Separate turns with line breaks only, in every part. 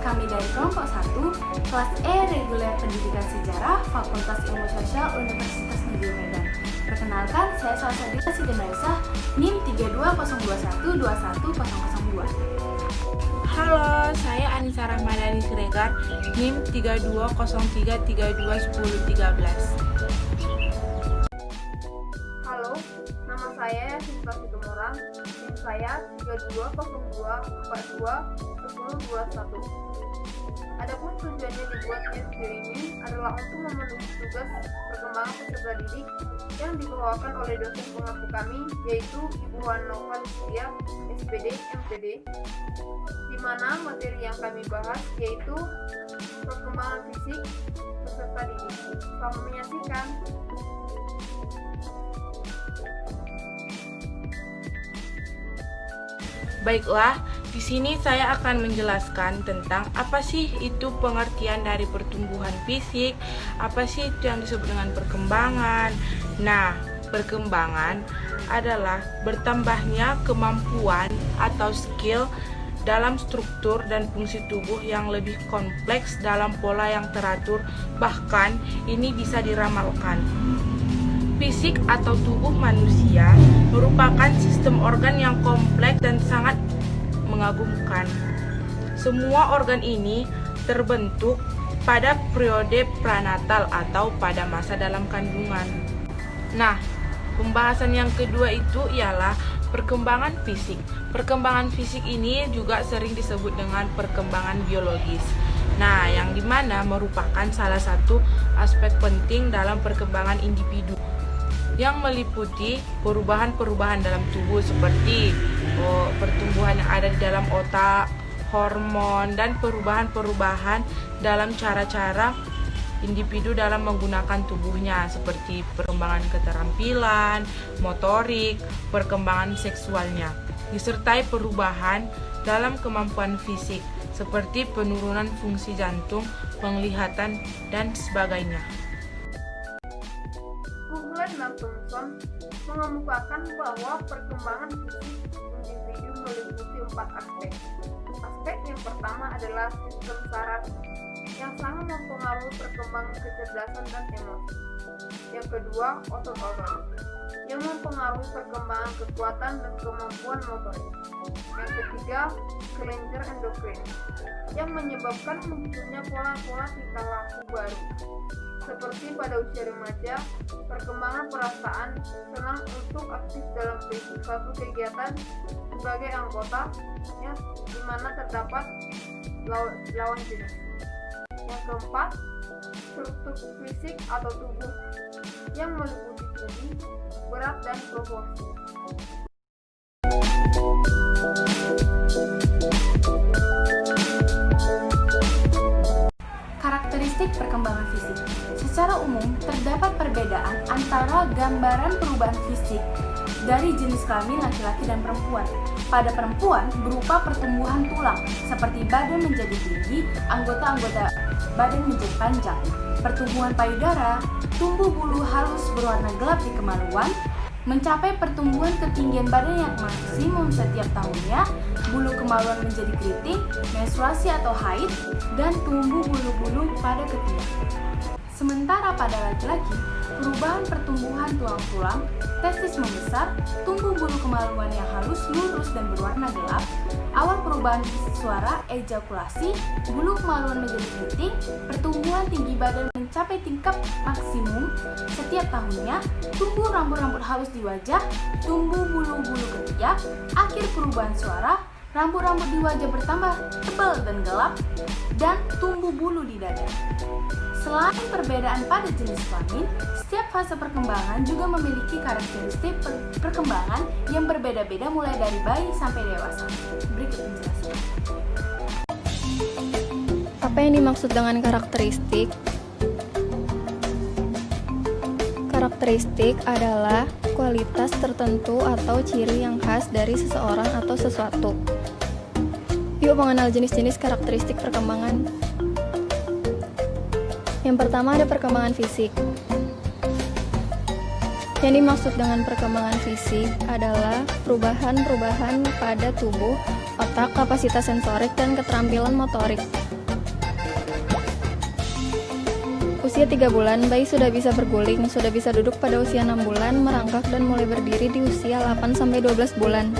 kami dari kelompok 1, kelas E reguler pendidikan sejarah, Fakultas Ilmu Sosial Universitas Negeri Medan. Perkenalkan, saya Salsabila Sidemaisah, NIM 32021210002.
Halo, saya Anissa Rahmadani Siregar, NIM 3203321013.
Halo, nama saya Sinta Situmorang, NIM saya 3202421021. Adapun tujuannya dibuatnya video ini adalah untuk memenuhi tugas perkembangan peserta didik yang dikelolakan oleh dosen pengampu kami, yaitu Ibu Hanova Listia, SPD, MPD, di mana materi yang kami bahas yaitu perkembangan fisik peserta didik. Selamat menyaksikan.
Baiklah, di sini saya akan menjelaskan tentang apa sih itu pengertian dari pertumbuhan fisik, apa sih itu yang disebut dengan perkembangan. Nah, perkembangan adalah bertambahnya kemampuan atau skill dalam struktur dan fungsi tubuh yang lebih kompleks dalam pola yang teratur, bahkan ini bisa diramalkan. Fisik atau tubuh manusia merupakan sistem organ yang kompleks dan sangat mengagumkan. Semua organ ini terbentuk pada periode pranatal atau pada masa dalam kandungan. Nah, pembahasan yang kedua itu ialah perkembangan fisik. Perkembangan fisik ini juga sering disebut dengan perkembangan biologis. Nah, yang dimana merupakan salah satu aspek penting dalam perkembangan individu, yang meliputi perubahan-perubahan dalam tubuh seperti pertumbuhan yang ada di dalam otak, hormon, dan perubahan-perubahan dalam cara-cara individu dalam menggunakan tubuhnya seperti perkembangan keterampilan, motorik, perkembangan seksualnya, disertai perubahan dalam kemampuan fisik seperti penurunan fungsi jantung, penglihatan, dan sebagainya.
Dan Thomson mengemukakan bahwa perkembangan fisik individu meliputi 4 aspek. Aspek yang pertama adalah sistem saraf yang sangat mempengaruhi perkembangan kecerdasan dan emosi. Yang kedua, otot-otot yang mempengaruhi perkembangan kekuatan dan kemampuan motorik. Yang ketiga, kelenjar endokrin yang menyebabkan munculnya pola-pola tingkah laku baru, seperti pada usia remaja, perkembangan perasaan senang untuk aktif dalam suatu kegiatan sebagai anggota, di mana terdapat lawan jenis. Yang keempat, struktur fisik atau tubuh yang meliputi tinggi, berat, dan proporsi.
Karakteristik perkembangan fisik. Secara umum, terdapat perbedaan antara gambaran perubahan fisik dari jenis kelamin laki-laki dan perempuan. Pada perempuan, berupa pertumbuhan tulang, seperti badan menjadi tinggi, anggota-anggota badan menjadi panjang. Pertumbuhan payudara, tumbuh bulu halus berwarna gelap di kemaluan, mencapai pertumbuhan ketinggian badan yang maksimum setiap tahunnya, bulu kemaluan menjadi keriting, menstruasi atau haid, dan tumbuh bulu-bulu pada ketiak. Sementara pada laki-laki, perubahan pertumbuhan tulang-tulang, testis membesar, tumbuh bulu kemaluan yang halus, lurus, dan berwarna gelap, awal perubahan suara, ejakulasi, bulu kemaluan menjadi keriting, pertumbuhan tinggi badan mencapai tingkat maksimum setiap tahunnya, tumbuh rambut-rambut halus di wajah, tumbuh bulu-bulu ketiak, akhir perubahan suara, rambut-rambut di wajah bertambah tebal dan gelap, dan tumbuh bulu di dada. Selain perbedaan pada jenis kelamin, setiap fase perkembangan juga memiliki karakteristik perkembangan yang berbeda-beda mulai dari bayi sampai dewasa. Berikut penjelasan.
Apa yang dimaksud dengan karakteristik? Karakteristik adalah kualitas tertentu atau ciri yang khas dari seseorang atau sesuatu. Yuk mengenal jenis-jenis karakteristik perkembangan. Yang pertama ada perkembangan fisik. Yang dimaksud dengan perkembangan fisik adalah perubahan-perubahan pada tubuh, otak, kapasitas sensorik, dan keterampilan motorik. usia 3 bulan, bayi sudah bisa berguling, sudah bisa duduk pada usia 6 bulan, merangkak dan mulai berdiri di usia 8-12 bulan.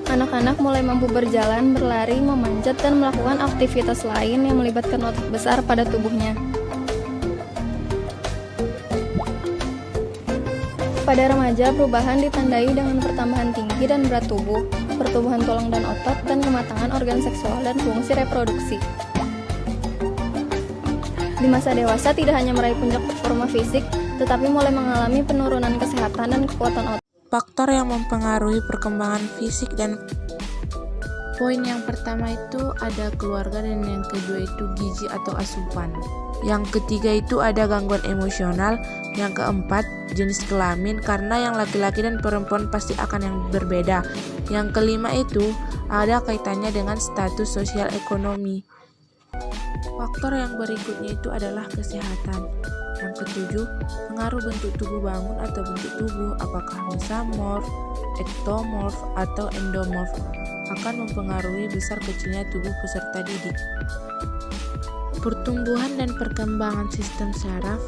Anak-anak mulai mampu berjalan, berlari, memanjat, dan melakukan aktivitas lain yang melibatkan otot besar pada tubuhnya. Pada remaja, perubahan ditandai dengan pertambahan tinggi dan berat tubuh, pertumbuhan tulang dan otot, dan kematangan organ seksual dan fungsi reproduksi. Di masa dewasa tidak hanya meraih puncak performa fisik, tetapi mulai mengalami penurunan kesehatan dan kekuatan otot.
Faktor yang mempengaruhi perkembangan fisik dan poin yang pertama itu ada keluarga dan yang kedua itu gizi atau asupan. Yang ketiga itu ada gangguan emosional, yang keempat jenis kelamin karena yang laki-laki dan perempuan pasti akan yang berbeda. Yang kelima itu ada kaitannya dengan status sosial ekonomi. Faktor yang berikutnya itu adalah kesehatan. Yang ketujuh, pengaruh bentuk tubuh bangun atau bentuk tubuh, apakah mesomorf, ektomorf, atau endomorf, akan mempengaruhi besar kecilnya tubuh peserta didik. Pertumbuhan dan perkembangan sistem saraf.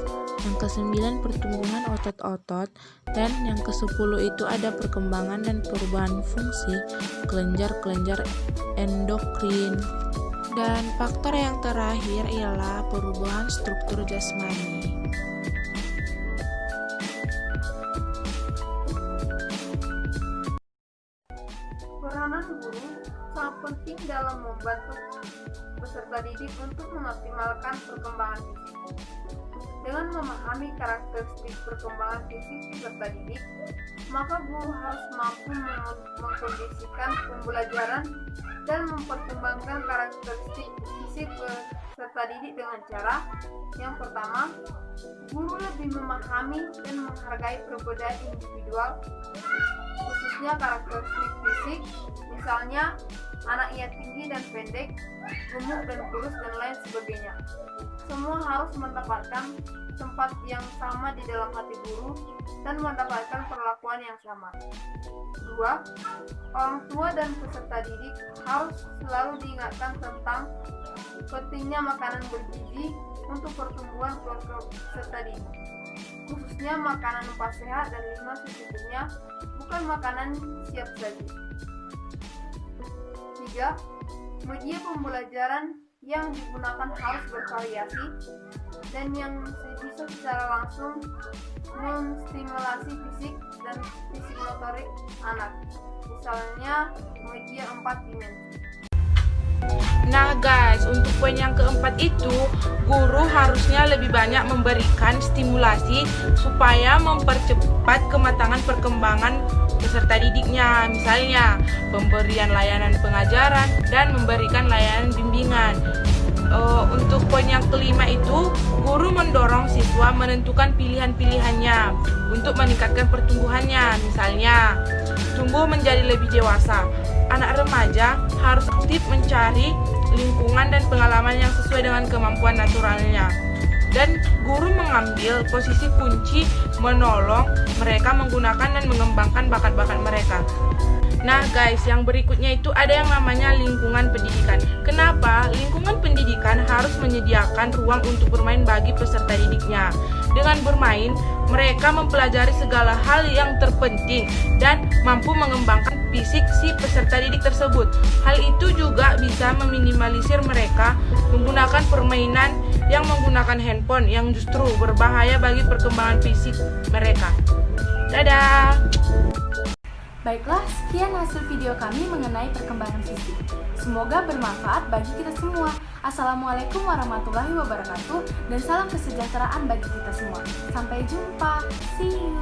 Yang ke-9 pertumbuhan otot-otot, dan yang ke-10 itu ada perkembangan dan perubahan fungsi kelenjar-kelenjar endokrin. Dan faktor yang terakhir ialah perubahan struktur jasmani.
Peranan guru sangat penting dalam membantu peserta didik untuk mengoptimalkan perkembangan fisik. Dengan memahami karakteristik perkembangan fisik peserta didik, maka guru harus mampu mengkondisikan pembelajaran dan mempertimbangkan karakteristik fisik peserta didik dengan cara yang pertama, guru lebih memahami dan menghargai perbedaan individual, khususnya karakteristik fisik, misalnya anaknya tinggi dan pendek, gemuk dan kurus, dan lain sebagainya. Semua harus mendapatkan tempat yang sama di dalam hati guru dan mendapatkan perlakuan yang sama. 2. Orang tua dan peserta didik harus selalu diingatkan tentang pentingnya makanan bergizi untuk pertumbuhan keluarga peserta didik, khususnya makanan 4 sehat dan 5 secukupnya, bukan makanan siap saji. 3. Media pembelajaran yang digunakan harus bervariasi dan yang bisa secara langsung menstimulasi fisik dan psikomotorik anak, misalnya media 4 dimensi.
Nah guys, untuk poin yang keempat itu, guru harusnya lebih banyak memberikan stimulasi supaya mempercepat kematangan perkembangan peserta didiknya, misalnya pemberian layanan pengajaran dan memberikan layanan bimbingan. Untuk poin yang kelima itu, guru mendorong siswa menentukan pilihan-pilihannya untuk meningkatkan pertumbuhannya, misalnya tumbuh menjadi lebih dewasa. Anak remaja harus aktif mencari lingkungan dan pengalaman yang sesuai dengan kemampuan naturalnya. Dan guru mengambil posisi kunci menolong mereka menggunakan dan mengembangkan bakat-bakat mereka. Nah guys, yang berikutnya itu ada yang namanya lingkungan pendidikan. Kenapa? Lingkungan pendidikan harus menyediakan ruang untuk bermain bagi peserta didiknya. Dengan bermain, mereka mempelajari segala hal yang terpenting dan mampu mengembangkan fisik si peserta didik tersebut. Hal itu juga bisa meminimalisir mereka menggunakan permainan yang menggunakan handphone yang justru berbahaya bagi perkembangan fisik mereka. Dadah!
Baiklah, sekian hasil video kami mengenai perkembangan fisik. Semoga bermanfaat bagi kita semua. Assalamualaikum warahmatullahi wabarakatuh, dan salam kesejahteraan bagi kita semua. Sampai jumpa. See you.